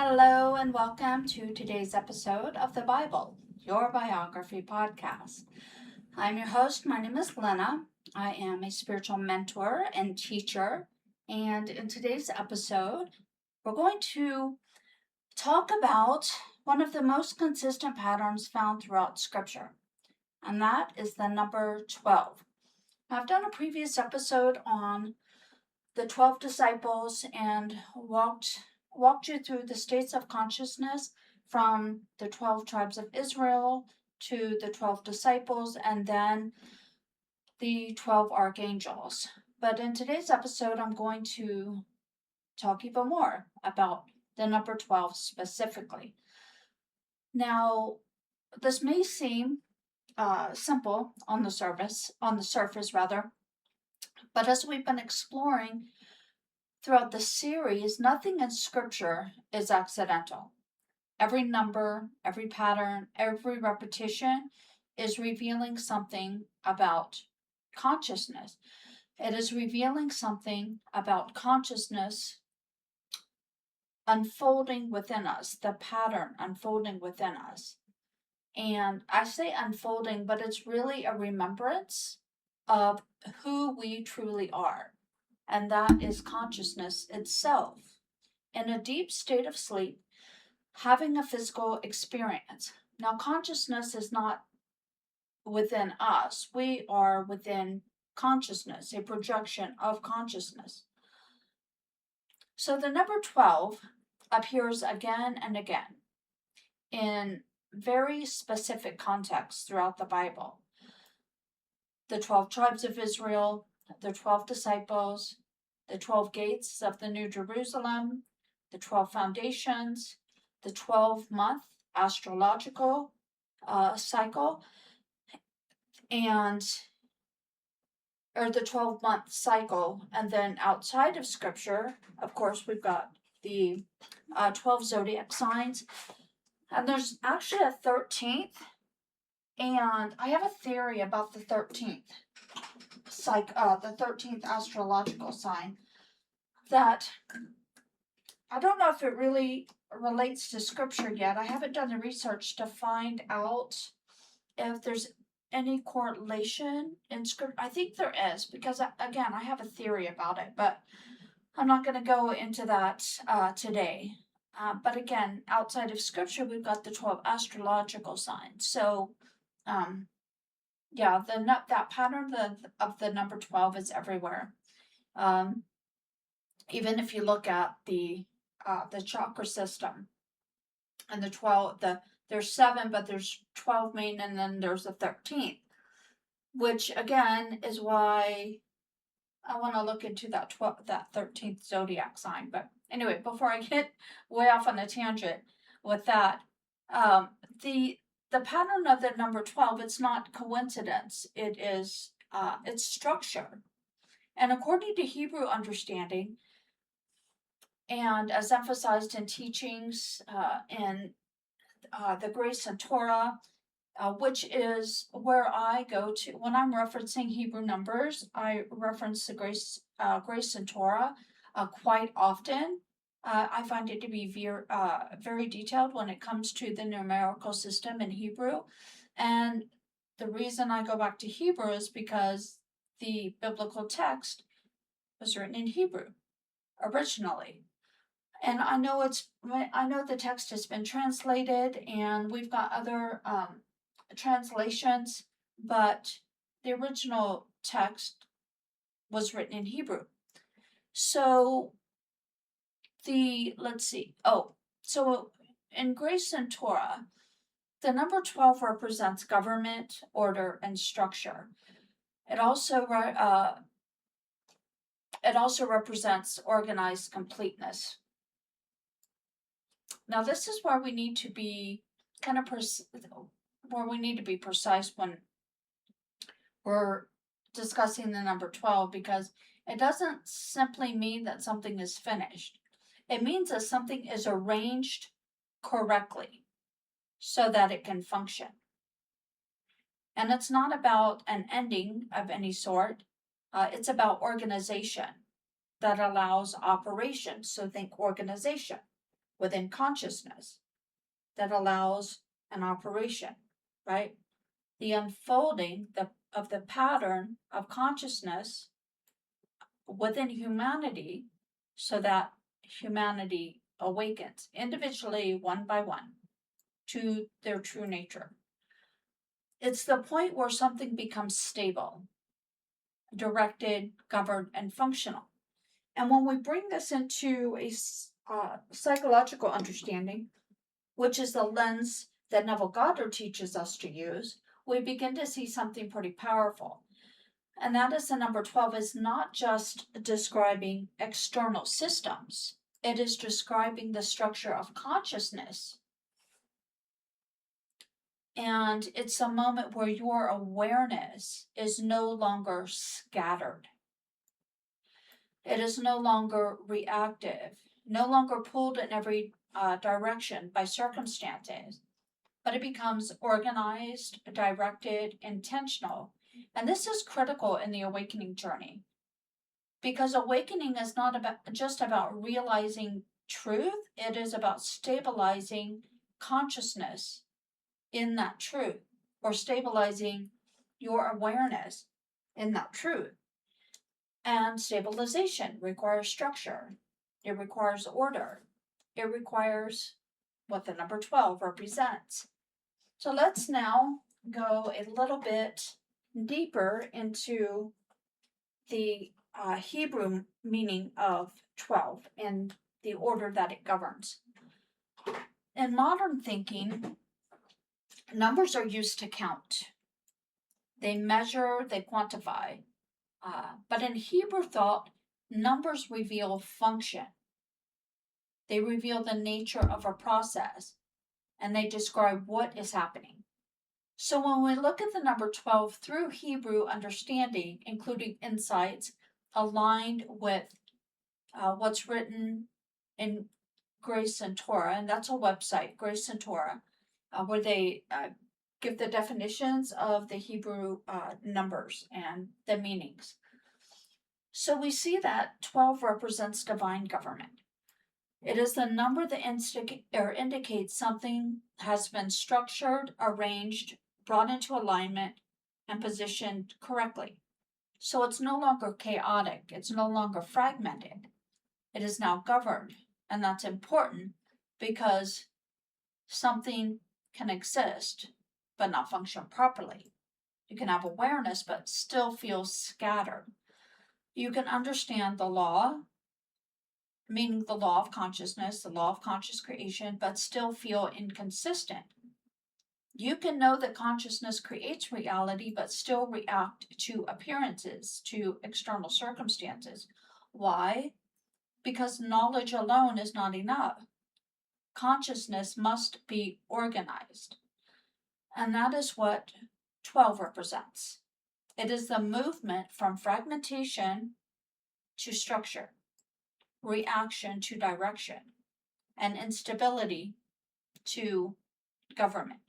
Hello and welcome to today's episode of the Bible, your Biography Podcast. I'm your host. My name is Lynna. I am a spiritual mentor and teacher. And in today's episode, we're going to talk about one of the most consistent patterns found throughout Scripture, and that is the number 12. I've done a previous episode on the 12 disciples and walked you through the states of consciousness from the 12 tribes of Israel to the 12 disciples and then the 12 archangels. But in today's episode, I'm going to talk even more about the number 12 specifically. Now, this may seem simple on the surface, but as we've been exploring throughout the series, nothing in Scripture is accidental. Every number, every pattern, every repetition is revealing something about consciousness. It is revealing something about consciousness unfolding within us, the pattern unfolding within us. And I say unfolding, but it's really a remembrance of who we truly are. And that is consciousness itself. In a deep state of sleep, having a physical experience. Now, consciousness is not within us. We are within consciousness, a projection of consciousness. So the number 12 appears again and again in very specific contexts throughout the Bible. The 12 tribes of Israel, the 12 disciples, the 12 gates of the New Jerusalem, the 12 foundations, the 12-month astrological cycle, or the 12-month cycle. And then outside of Scripture, of course, we've got the 12 zodiac signs. And there's actually a 13th. And I have a theory about the 13th. The 13th astrological sign, that I don't know if it really relates to Scripture yet. I haven't done the research to find out if there's any correlation in Scripture. I think there is, because again, I have a theory about it, but I'm not going to go into that today. But again, outside of Scripture, we've got the 12 astrological signs. So that pattern of the number 12 is everywhere. Even if you look at the chakra system, and the 12, there's 7, but there's 12 main, and then there's a 13th, which again is why I want to look into that 13th zodiac sign. But anyway, before I get way off on a tangent with that, the pattern of the number 12, it's not coincidence. It is it's structure. And according to Hebrew understanding, and as emphasized in teachings in the Grace and Torah, which is where I go to when I'm referencing Hebrew numbers. I reference the Grace and Torah quite often. I find it to be very detailed when it comes to the numerical system in Hebrew. And the reason I go back to Hebrew is because the biblical text was written in Hebrew originally. And I know the text has been translated, and we've got other translations, but the original text was written in Hebrew. So so in Grace and Torah, the number 12 represents government, order, and structure. It also represents organized completeness. Now, this is where we need to be precise when we're discussing the number 12, because it doesn't simply mean that something is finished. It means that something is arranged correctly so that it can function. And it's not about an ending of any sort. It's about organization that allows operation. So think organization. within consciousness that allows an operation, right? The unfolding of the pattern of consciousness within humanity so that humanity awakens individually, one by one, to their true nature. It's the point where something becomes stable, directed, governed, and functional. And when we bring this into a psychological understanding, which is the lens that Neville Goddard teaches us to use, we begin to see something pretty powerful. And that is the number 12 is not just describing external systems, it is describing the structure of consciousness. And it's a moment where your awareness is no longer scattered. It is no longer reactive, no longer pulled in every direction by circumstances, but it becomes organized, directed, intentional. And this is critical in the awakening journey, because awakening is not just about realizing truth, it is about stabilizing consciousness in that truth, or stabilizing your awareness in that truth. And stabilization requires structure, it requires order, it requires what the number 12 represents. So let's now go a little bit deeper into the Hebrew meaning of 12 and the order that it governs. In modern thinking, numbers are used to count. They measure, they quantify. But in Hebrew thought, numbers reveal function. They reveal the nature of a process, and they describe what is happening. So when we look at the number 12 through Hebrew understanding, including insights aligned with what's written in Grace and Torah, and that's a website, Grace and Torah, where they give the definitions of the Hebrew numbers and the meanings. So we see that 12 represents divine government. It is the number that indicates something has been structured, arranged, brought into alignment, and positioned correctly. So it's no longer chaotic, it's no longer fragmented. It is now governed, and that's important because something can exist but not function properly. You can have awareness but still feel scattered. You can understand the law, meaning the law of consciousness, the law of conscious creation, but still feel inconsistent. You can know that consciousness creates reality, but still react to appearances, to external circumstances. Why? Because knowledge alone is not enough. Consciousness must be organized. And that is what 12 represents. It is the movement from fragmentation to structure, reaction to direction, and instability to government.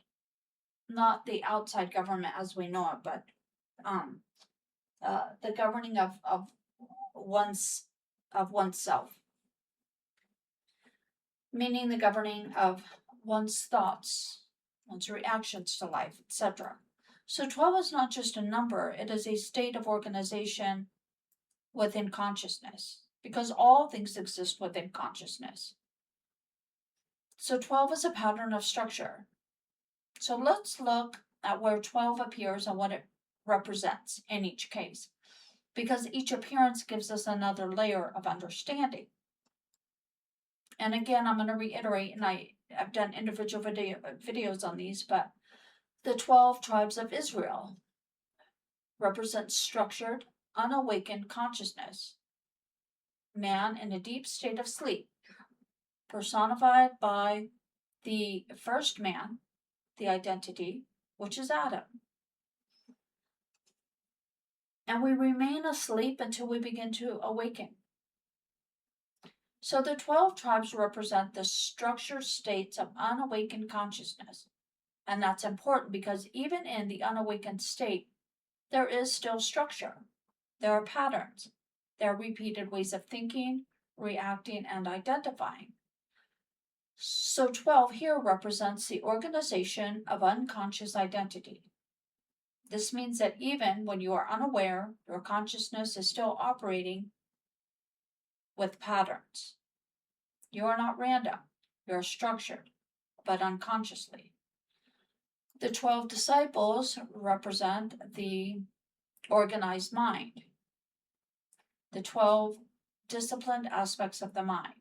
Not the outside government as we know it, but the governing of oneself, meaning the governing of one's thoughts, one's reactions to life, etc. So 12 is not just a number, it is a state of organization within consciousness, because all things exist within consciousness. So 12 is a pattern of structure. So let's look at where 12 appears and what it represents in each case, because each appearance gives us another layer of understanding. And again, I'm going to reiterate, and I've done individual videos on these, but the 12 tribes of Israel represent structured, unawakened consciousness. Man in a deep state of sleep, personified by the first man, the identity, which is Adam. And we remain asleep until we begin to awaken. So the 12 tribes represent the structured states of unawakened consciousness. And that's important because even in the unawakened state, there is still structure. There are patterns. There are repeated ways of thinking, reacting, and identifying. So 12 here represents the organization of unconscious identity. This means that even when you are unaware, your consciousness is still operating with patterns. You are not random, you are structured, but unconsciously. The 12 disciples represent the organized mind, the 12 disciplined aspects of the mind.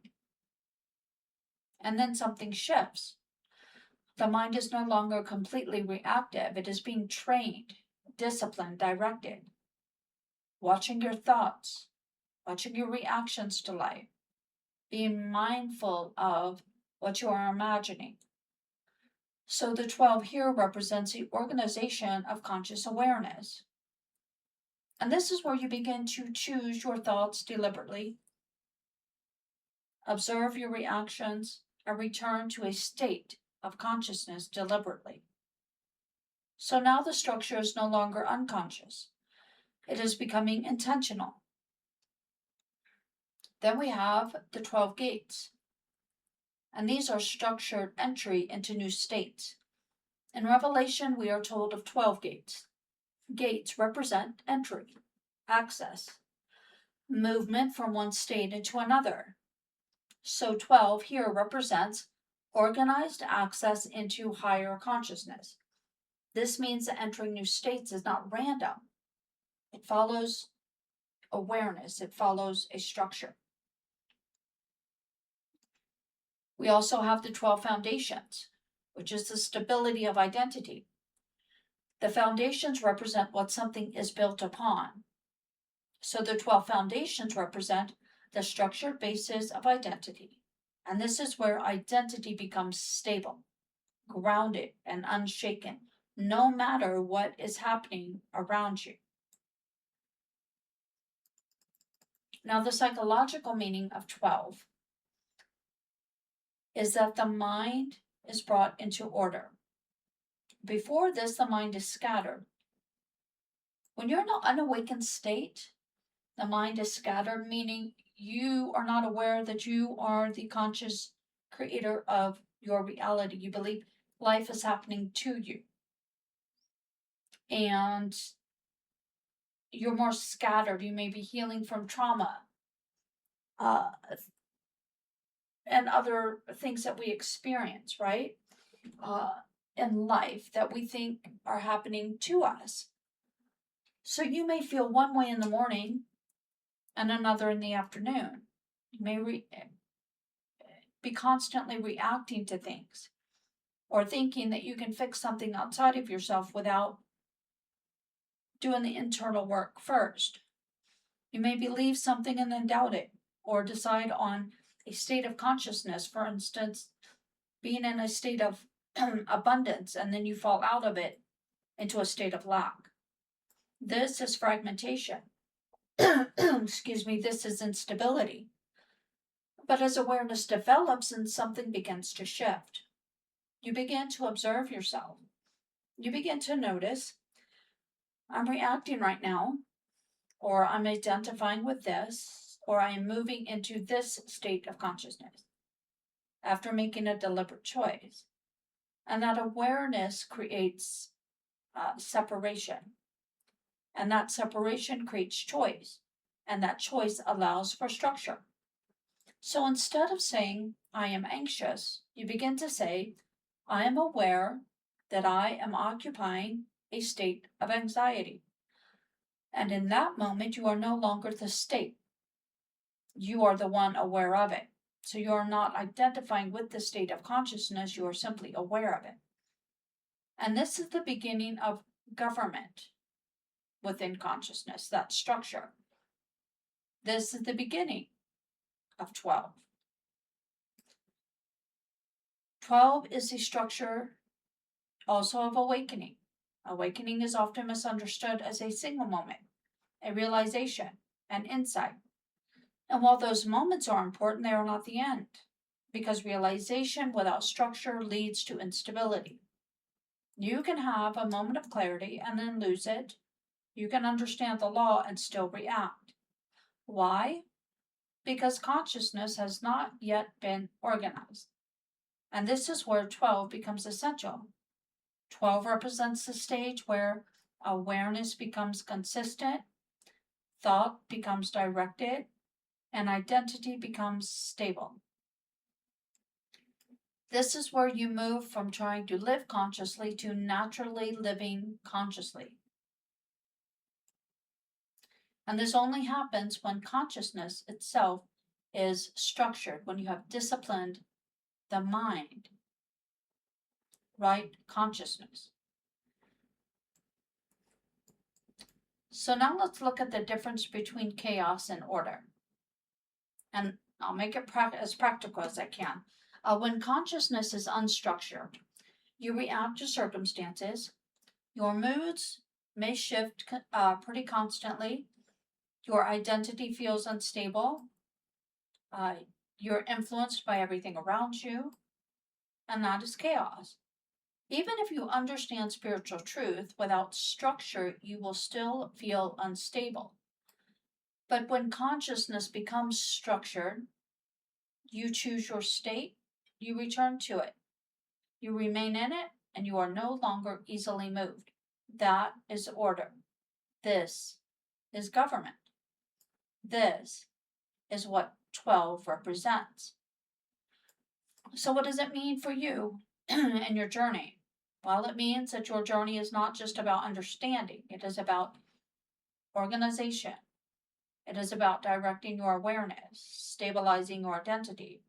And then something shifts. The mind is no longer completely reactive. It is being trained, disciplined, directed, watching your thoughts, watching your reactions to life, being mindful of what you are imagining. So the 12 here represents the organization of conscious awareness. And this is where you begin to choose your thoughts deliberately, observe your reactions, and return to a state of consciousness deliberately. So now the structure is no longer unconscious. It is becoming intentional. Then we have the 12 gates. And these are structured entry into new states. In Revelation, we are told of 12 gates. Gates represent entry, access, movement from one state into another. So 12 here represents organized access into higher consciousness. This means that entering new states is not random. It follows awareness. It follows a structure. We also have the 12 foundations, which is the stability of identity. The foundations represent what something is built upon. So the 12 foundations represent the structured basis of identity. And this is where identity becomes stable, grounded, and unshaken, no matter what is happening around you. Now, the psychological meaning of 12 is that the mind is brought into order. Before this, the mind is scattered. When you're in an unawakened state, the mind is scattered, meaning you are not aware that you are the conscious creator of your reality. You believe life is happening to you. And you're more scattered. You may be healing from trauma and other things that we experience, right? In life that we think are happening to us. So you may feel one way in the morning and another in the afternoon. You may be constantly reacting to things or thinking that you can fix something outside of yourself without doing the internal work first. You may believe something and then doubt it, or decide on a state of consciousness, for instance, being in a state of abundance, and then you fall out of it into a state of lack. This is fragmentation. Excuse me, this is instability. But as awareness develops and something begins to shift, you begin to observe yourself. You begin to notice, I'm reacting right now, or I'm identifying with this, or I am moving into this state of consciousness after making a deliberate choice. And that awareness creates separation. And that separation creates choice. And that choice allows for structure. So instead of saying, I am anxious, you begin to say, I am aware that I am occupying a state of anxiety. And in that moment, you are no longer the state. You are the one aware of it. So you are not identifying with the state of consciousness, you are simply aware of it. And this is the beginning of government within consciousness, that structure. This is the beginning of 12. 12 is the structure also of awakening. Awakening is often misunderstood as a single moment, a realization, an insight. And while those moments are important, they are not the end, because realization without structure leads to instability. You can have a moment of clarity and then lose it. You can understand the law and still react. Why? Because consciousness has not yet been organized. And this is where 12 becomes essential. 12 represents the stage where awareness becomes consistent, thought becomes directed, and identity becomes stable. This is where you move from trying to live consciously to naturally living consciously. And this only happens when consciousness itself is structured, when you have disciplined the mind, right? Consciousness. So now let's look at the difference between chaos and order. And I'll make it as practical as I can. When consciousness is unstructured, you react to circumstances. Your moods may shift pretty constantly. Your identity feels unstable. You're influenced by everything around you. And that is chaos. Even if you understand spiritual truth, without structure, you will still feel unstable. But when consciousness becomes structured, you choose your state, you return to it. You remain in it, and you are no longer easily moved. That is order. This is government. This is what 12 represents. So what does it mean for you in your journey? Well, it means that your journey is not just about understanding. It is about organization. It is about directing your awareness, stabilizing your identity,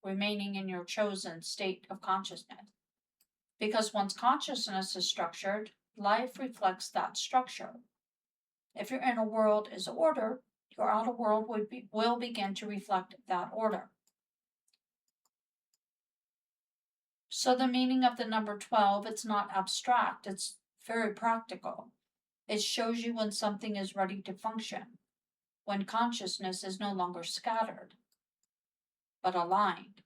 remaining in your chosen state of consciousness. Because once consciousness is structured, life reflects that structure. If your inner world is order, your outer world will begin to reflect that order. So the meaning of the number 12, it's not abstract, it's very practical. It shows you when something is ready to function, when consciousness is no longer scattered, but aligned,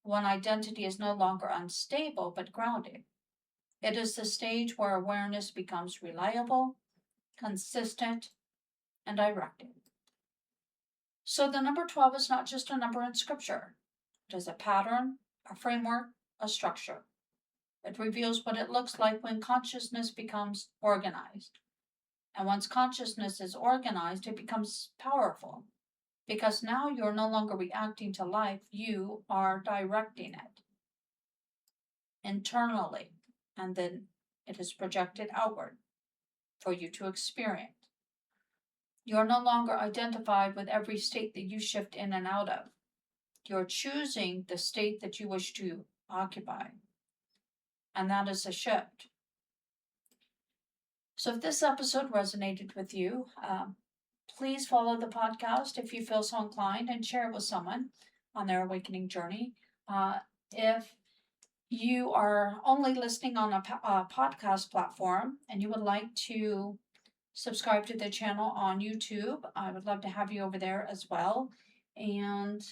when identity is no longer unstable, but grounded. It is the stage where awareness becomes reliable, consistent, and directed. So the number 12 is not just a number in scripture. It is a pattern, a framework, a structure. It reveals what it looks like when consciousness becomes organized. And once consciousness is organized, it becomes powerful. Because now you're no longer reacting to life, you are directing it internally. And then it is projected outward for you to experience. You're no longer identified with every state that you shift in and out of. You're choosing the state that you wish to occupy. And that is a shift. So if this episode resonated with you, please follow the podcast if you feel so inclined and share it with someone on their awakening journey. If you are only listening on a podcast platform and you would like to subscribe to the channel on YouTube, I would love to have you over there as well. And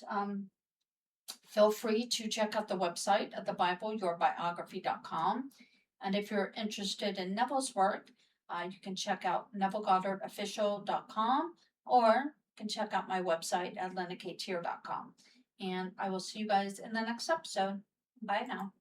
feel free to check out the website at the Bible, yourbiography.com. And if you're interested in Neville's work, you can check out NevilleGoddardOfficial.com, or you can check out my website at LynnaKTeer.com. And I will see you guys in the next episode. Bye now.